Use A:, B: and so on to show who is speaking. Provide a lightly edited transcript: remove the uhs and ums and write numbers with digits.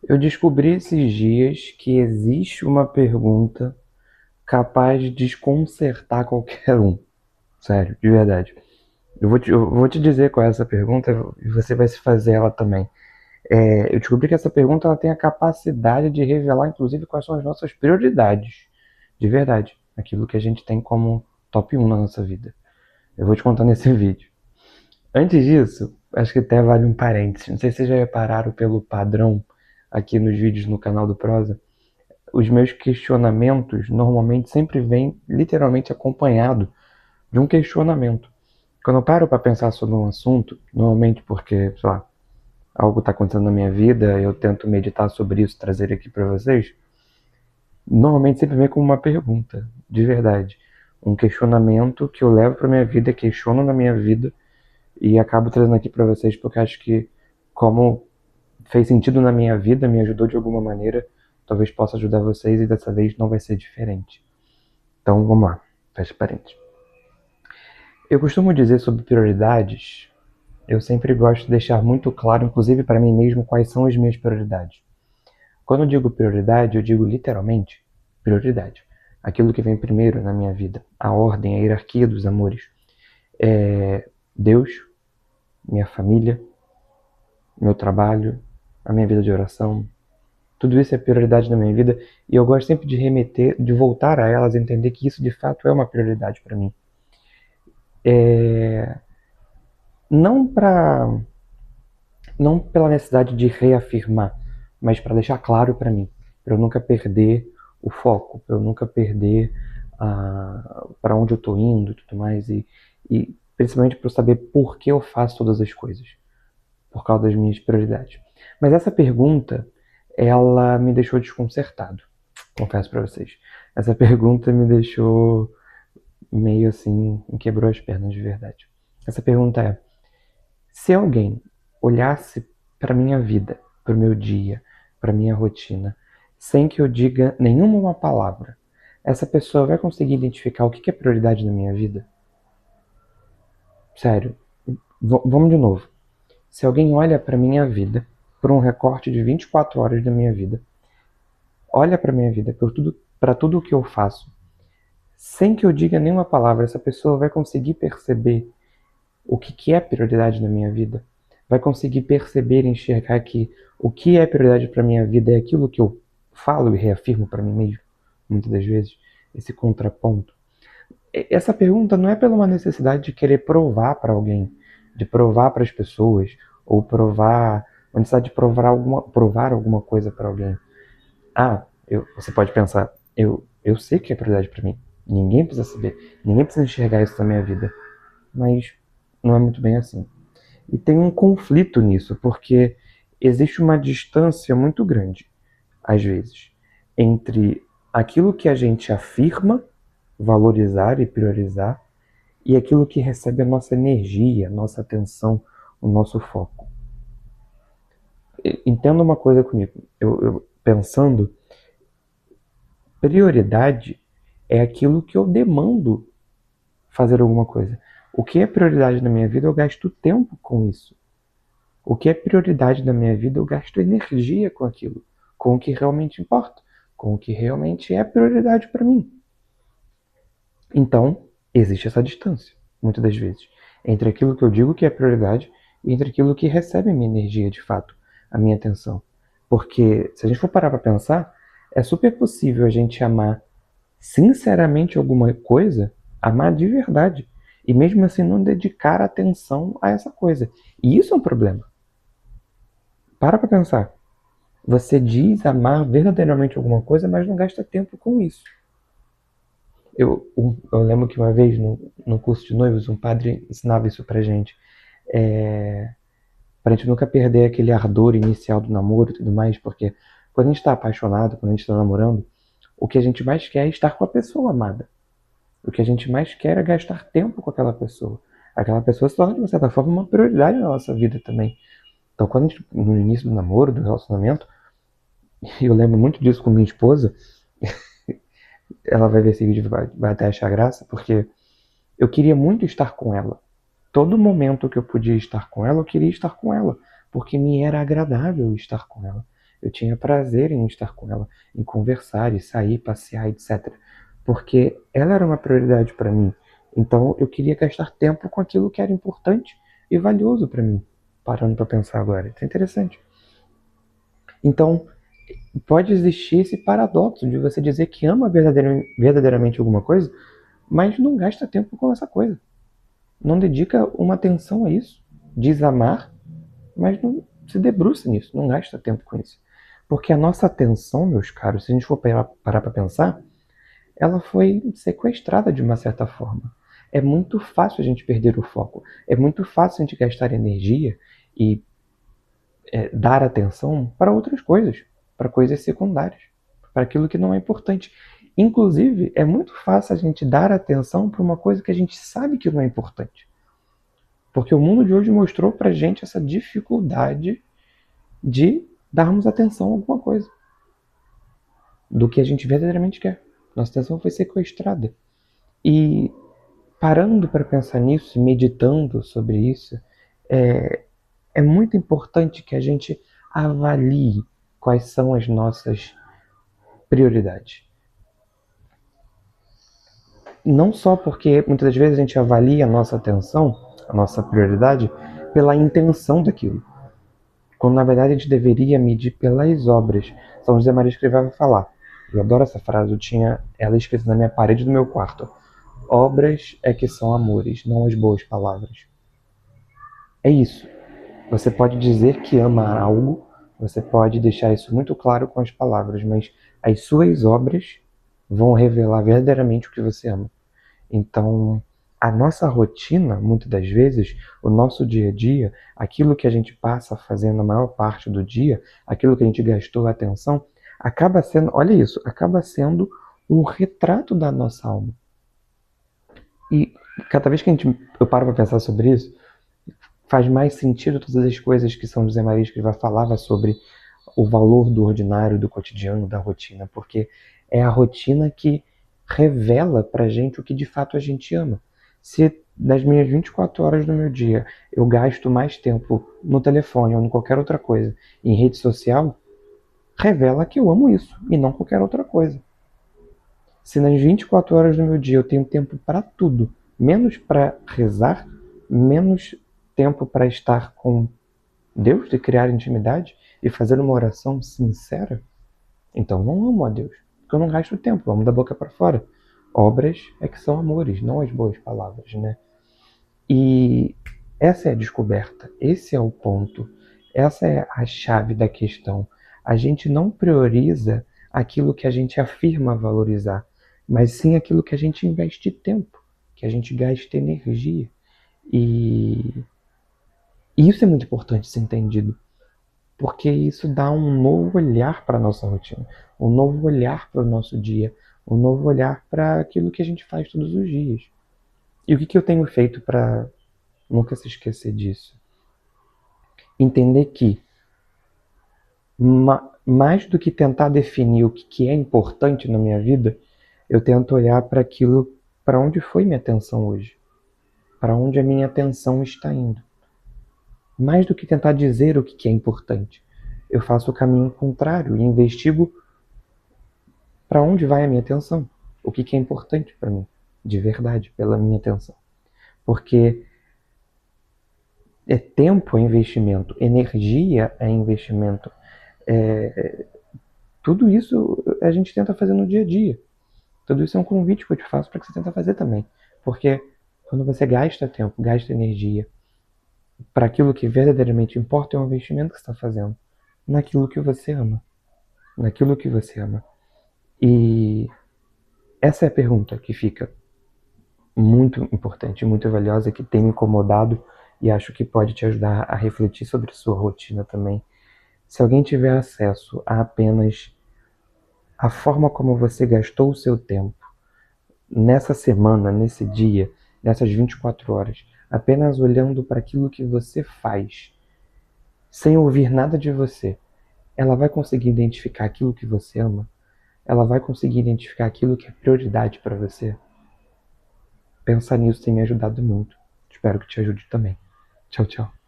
A: Eu descobri esses dias que existe uma pergunta capaz de desconcertar qualquer um. Sério, de verdade. Eu vou te dizer qual é essa pergunta e você vai se fazer ela também. Eu descobri que essa pergunta ela tem a capacidade de revelar, inclusive, quais são as nossas prioridades. De verdade. Aquilo que a gente tem como top 1 na nossa vida. Eu vou te contar nesse vídeo. Antes disso, acho que até vale um parênteses. Não sei se vocês já repararam pelo padrão aqui nos vídeos no canal do Prosa. Os meus questionamentos normalmente sempre vêm literalmente acompanhado de um questionamento. Quando eu paro para pensar sobre um assunto, normalmente porque, sei lá, algo está acontecendo na minha vida, eu tento meditar sobre isso, trazer aqui para vocês, normalmente sempre vem como uma pergunta, de verdade. Um questionamento que eu levo para minha vida, questiono na minha vida e acabo trazendo aqui para vocês porque acho que, como fez sentido na minha vida, me ajudou de alguma maneira, talvez possa ajudar vocês e dessa vez não vai ser diferente. Então vamos lá, fecha parênteses. Eu costumo dizer sobre prioridades, eu sempre gosto de deixar muito claro, inclusive para mim mesmo, quais são as minhas prioridades. Quando eu digo prioridade, eu digo literalmente prioridade. Aquilo que vem primeiro na minha vida, a ordem, a hierarquia dos amores. É Deus, minha família, meu trabalho, a minha vida de oração. Tudo isso é prioridade na minha vida e eu gosto sempre de remeter, de voltar a elas, entender que isso de fato é uma prioridade para mim. Não para, não pela necessidade de reafirmar, mas para deixar claro para mim, para eu nunca perder o foco, para eu nunca perder para onde eu estou indo e tudo mais e principalmente para eu saber por que eu faço todas as coisas, por causa das minhas prioridades. Mas essa pergunta, ela me deixou desconcertado, confesso para vocês. Essa pergunta me deixou meio assim, me quebrou as pernas de verdade. Essa pergunta é: se alguém olhasse para minha vida, para o meu dia, para minha rotina, sem que eu diga nenhuma palavra, essa pessoa vai conseguir identificar o que é prioridade na minha vida? Sério, vamos de novo. Se alguém olha para minha vida, por um recorte de 24 horas da minha vida, olha para minha vida, para tudo o que eu faço, sem que eu diga nenhuma palavra, essa pessoa vai conseguir perceber o que é prioridade na minha vida? Vai conseguir perceber e enxergar que o que é prioridade para minha vida é aquilo que eu falo e reafirmo para mim mesmo, muitas das vezes, esse contraponto. Essa pergunta não é pela uma necessidade de querer provar para alguém, de provar para as pessoas, ou provar, uma necessidade de provar alguma coisa para alguém. Você pode pensar, eu sei que é prioridade para mim, ninguém precisa saber, ninguém precisa enxergar isso na minha vida, mas não é muito bem assim. E tem um conflito nisso, porque existe uma distância muito grande, às vezes, entre aquilo que a gente afirma, valorizar e priorizar, e aquilo que recebe a nossa energia, a nossa atenção, o nosso foco. Entenda uma coisa comigo, eu pensando, prioridade é aquilo que eu demando fazer alguma coisa. O que é prioridade na minha vida, eu gasto tempo com isso. O que é prioridade na minha vida, eu gasto energia com aquilo, com o que realmente importa, com o que realmente é prioridade para mim. Então, existe essa distância, muitas das vezes, entre aquilo que eu digo que é prioridade e entre aquilo que recebe a minha energia de fato, a minha atenção. Porque, se a gente for parar para pensar, é super possível a gente amar sinceramente alguma coisa, amar de verdade, e mesmo assim não dedicar atenção a essa coisa. E isso é um problema. Para pensar. Você diz amar verdadeiramente alguma coisa, mas não gasta tempo com isso. Eu lembro que uma vez no curso de noivos, um padre ensinava isso pra gente. Pra gente nunca perder aquele ardor inicial do namoro e tudo mais, porque quando a gente tá apaixonado, quando a gente tá namorando, o que a gente mais quer é estar com a pessoa amada. O que a gente mais quer é gastar tempo com aquela pessoa. Aquela pessoa se torna, de uma certa forma, uma prioridade na nossa vida também. Então, quando a gente, no início do namoro, do relacionamento, e eu lembro muito disso com minha esposa, ela vai ver esse vídeo e vai até achar graça, porque eu queria muito estar com ela. Todo momento que eu podia estar com ela, eu queria estar com ela, porque me era agradável estar com ela. eu tinha prazer em estar com ela, em conversar e sair, passear, etc. Porque ela era uma prioridade para mim. Então eu queria gastar tempo com aquilo que era importante e valioso para mim. Parando para pensar agora, isso é interessante. Então pode existir esse paradoxo de você dizer que ama verdadeiramente alguma coisa, mas não gasta tempo com essa coisa. Não dedica uma atenção a isso. Diz amar, mas não se debruça nisso, não gasta tempo com isso. Porque a nossa atenção, meus caros, se a gente for parar para pensar, ela foi sequestrada de uma certa forma. É muito fácil a gente perder o foco. É muito fácil a gente gastar energia e dar atenção para outras coisas, para coisas secundárias, para aquilo que não é importante. Inclusive, é muito fácil a gente dar atenção para uma coisa que a gente sabe que não é importante. Porque o mundo de hoje mostrou pra gente essa dificuldade de darmos atenção a alguma coisa. Do que a gente verdadeiramente quer. Nossa atenção foi sequestrada. E parando para pensar nisso, meditando sobre isso, é muito importante que a gente avalie quais são as nossas prioridades. Não só porque muitas das vezes a gente avalia a nossa atenção, a nossa prioridade, pela intenção daquilo. Quando na verdade a gente deveria medir pelas obras. São José Maria Escrivá vai falar. Eu adoro essa frase, eu tinha ela escrita na minha parede do meu quarto. Obras é que são amores, não as boas palavras. É isso. Você pode dizer que ama algo, você pode deixar isso muito claro com as palavras, mas as suas obras vão revelar verdadeiramente o que você ama. Então, a nossa rotina, muitas das vezes, o nosso dia a dia, aquilo que a gente passa fazendo a maior parte do dia, aquilo que a gente gastou atenção, acaba sendo, olha isso, acaba sendo um retrato da nossa alma. E cada vez que eu paro para pensar sobre isso, faz mais sentido todas as coisas que São José Maria Escrivá falava sobre o valor do ordinário, do cotidiano, da rotina, porque é a rotina que revela pra gente o que de fato a gente ama. Se das minhas 24 horas do meu dia eu gasto mais tempo no telefone ou em qualquer outra coisa, em rede social, revela que eu amo isso e não qualquer outra coisa. Se nas 24 horas do meu dia eu tenho tempo para tudo, menos para rezar, menos tempo para estar com Deus, de criar intimidade e fazer uma oração sincera, então não amo a Deus, porque eu não gasto tempo, eu amo da boca para fora. Obras é que são amores, não as boas palavras, né? E essa é a descoberta, esse é o ponto, essa é a chave da questão. A gente não prioriza aquilo que a gente afirma valorizar, mas sim aquilo que a gente investe tempo, que a gente gasta energia. E isso é muito importante ser entendido, porque isso dá um novo olhar para a nossa rotina, um novo olhar para o nosso dia, um novo olhar para aquilo que a gente faz todos os dias. E o que eu tenho feito para nunca se esquecer disso? Entender que, mais do que tentar definir o que é importante na minha vida, eu tento olhar para aquilo, para onde foi minha atenção hoje, para onde a minha atenção está indo. Mais do que tentar dizer o que é importante, eu faço o caminho contrário e investigo para onde vai a minha atenção, o que é importante para mim, de verdade, pela minha atenção. Porque tempo é investimento, energia é investimento, tudo isso a gente tenta fazer no dia a dia. Tudo isso é um convite que eu te faço para que você tenta fazer também. Porque quando você gasta tempo, gasta energia para aquilo que verdadeiramente importa, é um investimento que você está fazendo naquilo que você ama. Naquilo que você ama. E essa é a pergunta que fica muito importante, muito valiosa, que tem me incomodado e acho que pode te ajudar a refletir sobre sua rotina também. Se alguém tiver acesso a apenas a forma como você gastou o seu tempo nessa semana, nesse dia, nessas 24 horas, apenas olhando para aquilo que você faz, sem ouvir nada de você, ela vai conseguir identificar aquilo que você ama? Ela vai conseguir identificar aquilo que é prioridade para você? Pensar nisso tem me ajudado muito. Espero que te ajude também. Tchau, tchau.